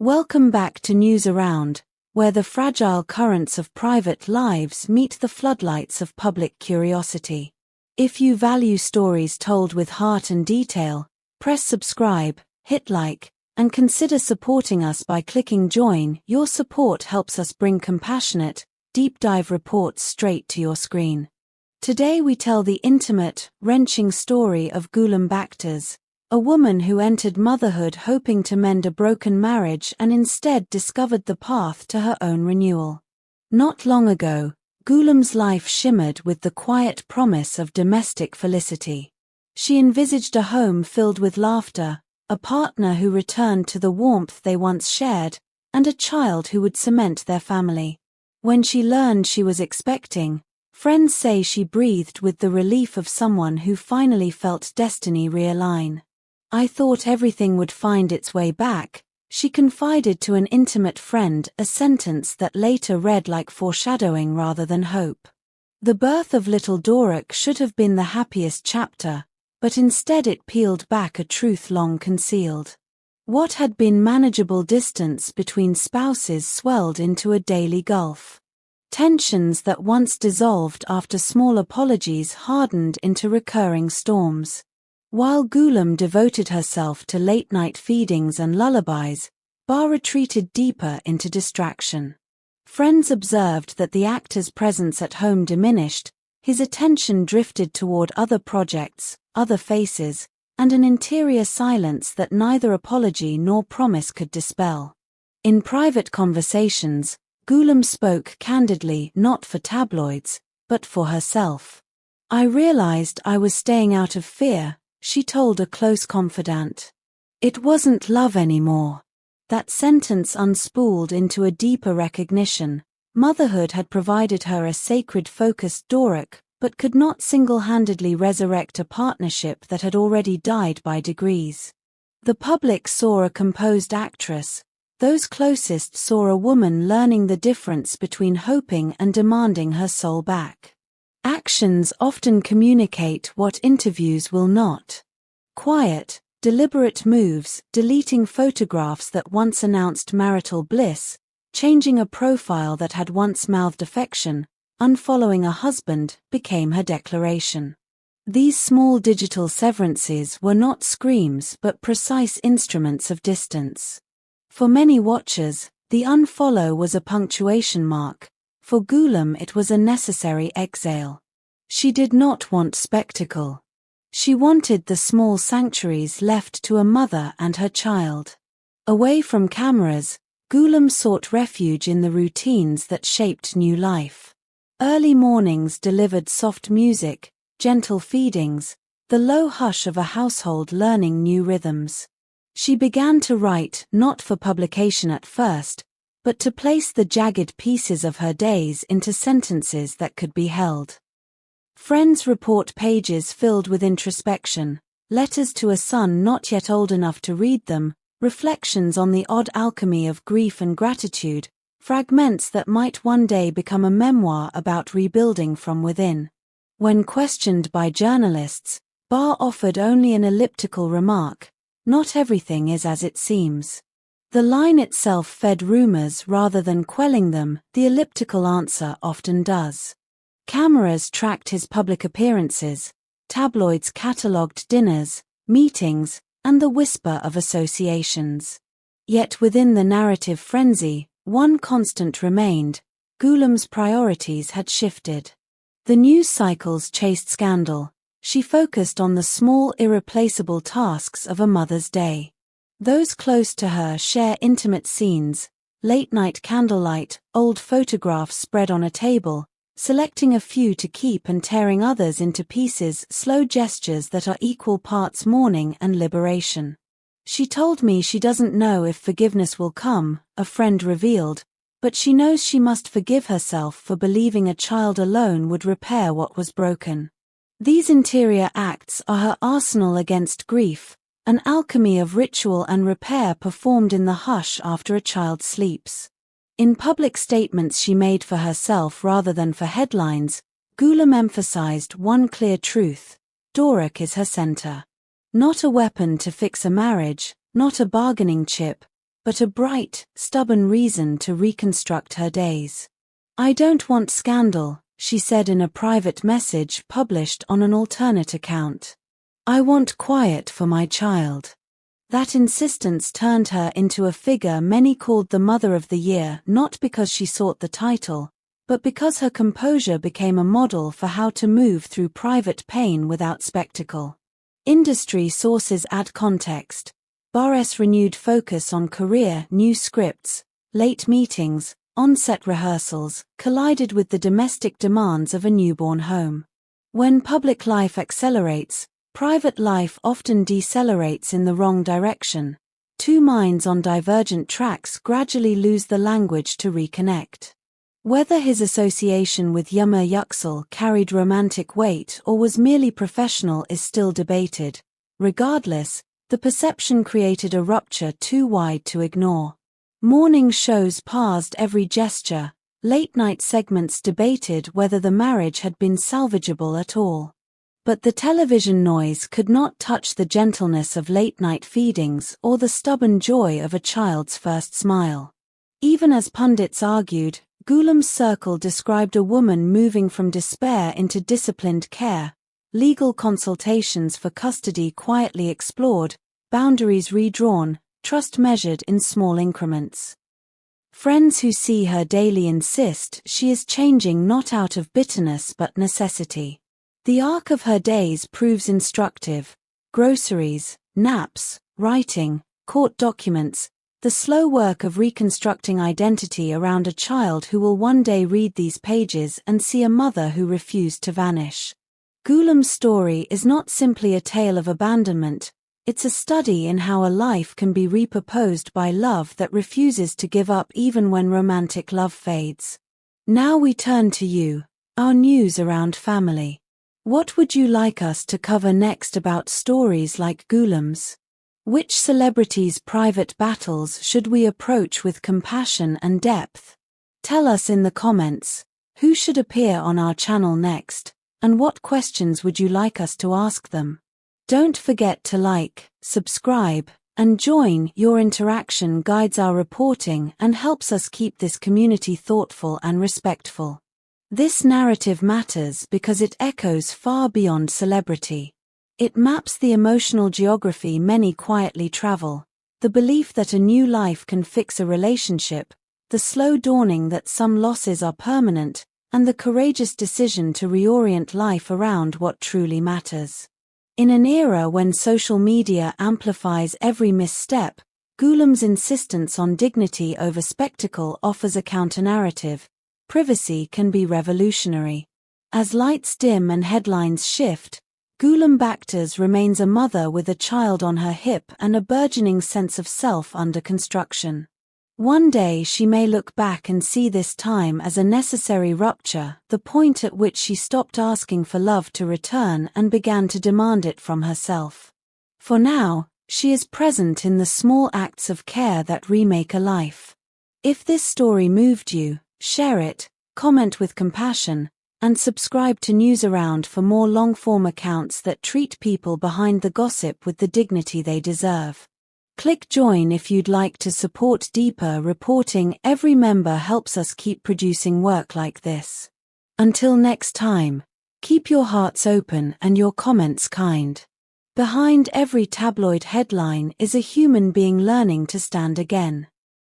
Welcome back to News Around, where the fragile currents of private lives meet the floodlights of public curiosity. If you value stories told with heart and detail, press subscribe, hit like, and consider supporting us by clicking join. Your support helps us bring compassionate, deep dive reports straight to your screen. Today we tell the intimate, wrenching story of Gülüm Baktaş, a woman who entered motherhood hoping to mend a broken marriage and instead discovered the path to her own renewal. Not long ago, Gülüm's life shimmered with the quiet promise of domestic felicity. She envisaged a home filled with laughter, a partner who returned to the warmth they once shared, and a child who would cement their family. When she learned she was expecting, friends say she breathed with the relief of someone who finally felt destiny realign. "I thought everything would find its way back," she confided to an intimate friend, a sentence that later read like foreshadowing rather than hope. The birth of little Doruk should have been the happiest chapter, but instead it peeled back a truth long concealed. What had been manageable distance between spouses swelled into a daily gulf. Tensions that once dissolved after small apologies hardened into recurring storms. While Gülüm devoted herself to late-night feedings and lullabies, Bar retreated deeper into distraction. Friends observed that the actor's presence at home diminished, his attention drifted toward other projects, other faces, and an interior silence that neither apology nor promise could dispel. In private conversations, Gülüm spoke candidly, not for tabloids, but for herself. "I realized I was staying out of fear," she told a close confidant. It wasn't love anymore. That sentence unspooled into a deeper recognition. Motherhood had provided her a sacred focused Doruk, but could not single-handedly resurrect a partnership that had already died by degrees. The public saw a composed actress. Those closest saw a woman learning the difference between hoping and demanding her soul back. Actions often communicate what interviews will not. Quiet, deliberate moves, deleting photographs that once announced marital bliss, changing a profile that had once mouthed affection, unfollowing a husband, became her declaration. These small digital severances were not screams but precise instruments of distance. For many watchers, the unfollow was a punctuation mark. For Gülüm it was a necessary exhale. She did not want spectacle. She wanted the small sanctuaries left to a mother and her child. Away from cameras, Gülüm sought refuge in the routines that shaped new life. Early mornings delivered soft music, gentle feedings, the low hush of a household learning new rhythms. She began to write, not for publication at first, but to place the jagged pieces of her days into sentences that could be held. Friends report pages filled with introspection, letters to a son not yet old enough to read them, reflections on the odd alchemy of grief and gratitude, fragments that might one day become a memoir about rebuilding from within. When questioned by journalists, Bar offered only an elliptical remark: "Not everything is as it seems." The line itself fed rumors rather than quelling them. The elliptical answer often does. Cameras tracked his public appearances, tabloids catalogued dinners, meetings, and the whisper of associations. Yet within the narrative frenzy, one constant remained: Gülüm's priorities had shifted. The news cycles chased scandal. She focused on the small, irreplaceable tasks of a mother's day. Those close to her share intimate scenes, late-night candlelight, old photographs spread on a table, selecting a few to keep and tearing others into pieces, slow gestures that are equal parts mourning and liberation. "She told me she doesn't know if forgiveness will come," a friend revealed, but she knows she must forgive herself for believing a child alone would repair what was broken. These interior acts are her arsenal against grief, an alchemy of ritual and repair performed in the hush after a child sleeps. In public statements she made for herself rather than for headlines, Gülüm emphasized one clear truth: Doruk is her center. Not a weapon to fix a marriage, not a bargaining chip, but a bright, stubborn reason to reconstruct her days. "I don't want scandal," she said in a private message published on an alternate account. "I want quiet for my child." That insistence turned her into a figure many called the Mother of the Year, not because she sought the title, but because her composure became a model for how to move through private pain without spectacle. Industry sources add context. Barış' renewed focus on career, new scripts, late meetings, on-set rehearsals, collided with the domestic demands of a newborn home. When public life accelerates, private life often decelerates in the wrong direction. Two minds on divergent tracks gradually lose the language to reconnect. Whether his association with Yüksel carried romantic weight or was merely professional is still debated. Regardless, the perception created a rupture too wide to ignore. Morning shows paused every gesture, late-night segments debated whether the marriage had been salvageable at all. But the television noise could not touch the gentleness of late-night feedings or the stubborn joy of a child's first smile. Even as pundits argued, Gülüm's circle described a woman moving from despair into disciplined care, legal consultations for custody quietly explored, boundaries redrawn, trust measured in small increments. Friends who see her daily insist she is changing not out of bitterness but necessity. The arc of her days proves instructive: groceries, naps, writing, court documents, the slow work of reconstructing identity around a child who will one day read these pages and see a mother who refused to vanish. Gülüm's story is not simply a tale of abandonment, it's a study in how a life can be repurposed by love that refuses to give up even when romantic love fades. Now we turn to you, our news around family. What would you like us to cover next about stories like Gülüm's? Which celebrities' private battles should we approach with compassion and depth? Tell us in the comments, who should appear on our channel next, and what questions would you like us to ask them? Don't forget to like, subscribe, and join. Your interaction guides our reporting and helps us keep this community thoughtful and respectful. This narrative matters because it echoes far beyond celebrity. It maps the emotional geography many quietly travel, the belief that a new life can fix a relationship, the slow dawning that some losses are permanent, and the courageous decision to reorient life around what truly matters. In an era when social media amplifies every misstep, Gülüm's insistence on dignity over spectacle offers a counter-narrative. Privacy can be revolutionary. As lights dim and headlines shift, Gülüm Baktaş remains a mother with a child on her hip and a burgeoning sense of self under construction. One day she may look back and see this time as a necessary rupture, the point at which she stopped asking for love to return and began to demand it from herself. For now, she is present in the small acts of care that remake a life. If this story moved you, share it, comment with compassion, and subscribe to News Around for more long-form accounts that treat people behind the gossip with the dignity they deserve. Click join if you'd like to support deeper reporting. Every member helps us keep producing work like this. Until next time, keep your hearts open and your comments kind. Behind every tabloid headline is a human being learning to stand again.